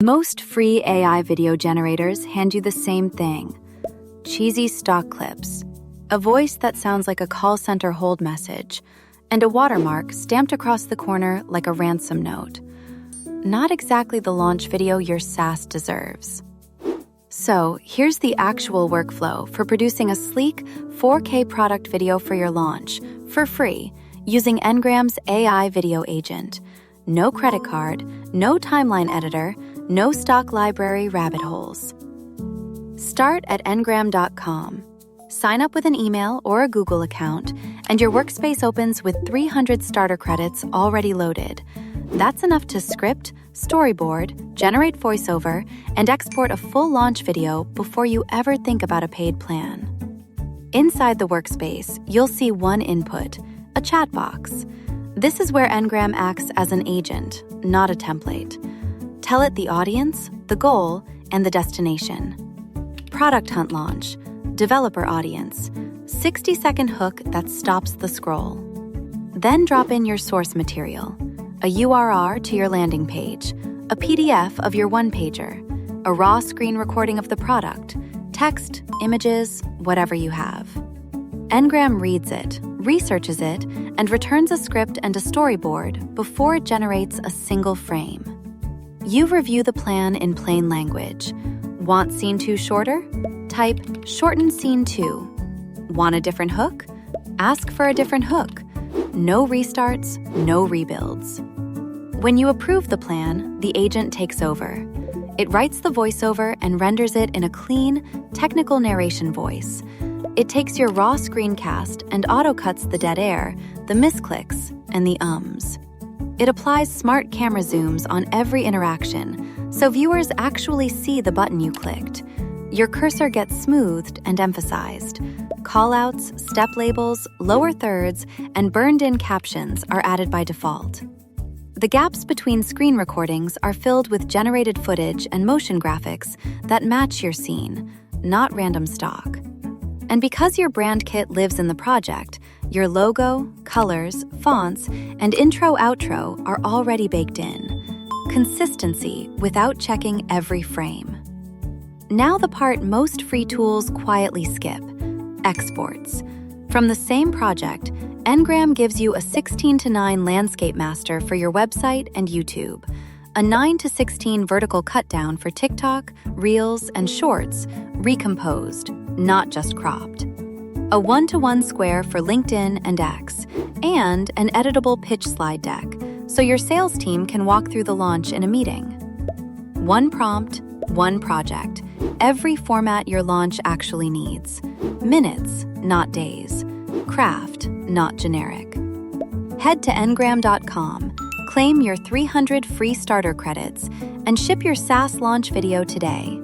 Most free AI video generators hand you the same thing: cheesy stock clips, a voice that sounds like a call center hold message, and a watermark stamped across the corner like a ransom note. Not exactly the launch video your SaaS deserves. So, here's the actual workflow for producing a sleek 4K product video for your launch, for free, using Ngram's AI video agent. No credit card, no timeline editor, no stock library rabbit holes. Start at ngram.com. Sign up with an email or a Google account, and your workspace opens with 300 starter credits already loaded. That's enough to script, storyboard, generate voiceover, and export a full launch video before you ever think about a paid plan. Inside the workspace, you'll see one input, a chat box. This is where Ngram acts as an agent, not a template. Tell it the audience, the goal, and the destination. Product hunt launch, developer audience, 60-second hook that stops the scroll. Then drop in your source material, a URL to your landing page, a PDF of your one-pager, a raw screen recording of the product, text, images, whatever you have. Ngram reads it, researches it, and returns a script and a storyboard before it generates a single frame. You review the plan in plain language. Want scene 2 shorter? Type shorten scene 2. Want a different hook? Ask for a different hook. No restarts, no rebuilds. When you approve the plan, the agent takes over. It writes the voiceover and renders it in a clean, technical narration voice. It takes your raw screencast and auto-cuts the dead air, the misclicks, and the ums. It applies smart camera zooms on every interaction, so viewers actually see the button you clicked. Your cursor gets smoothed and emphasized. Callouts, step labels, lower thirds, and burned-in captions are added by default. The gaps between screen recordings are filled with generated footage and motion graphics that match your scene, not random stock. And because your brand kit lives in the project, your logo, colors, fonts, and intro-outro are already baked in. Consistency without checking every frame. Now the part most free tools quietly skip: exports. From the same project, Ngram gives you a 16:9 landscape master for your website and YouTube, a 9:16 vertical cutdown for TikTok, Reels, and Shorts, recomposed, not just cropped, a 1:1 square for LinkedIn and X, and an editable pitch slide deck, so your sales team can walk through the launch in a meeting. One prompt, one project, every format your launch actually needs. Minutes, not days. Craft, not generic. Head to ngram.com, claim your 300 free starter credits, and ship your SaaS launch video today.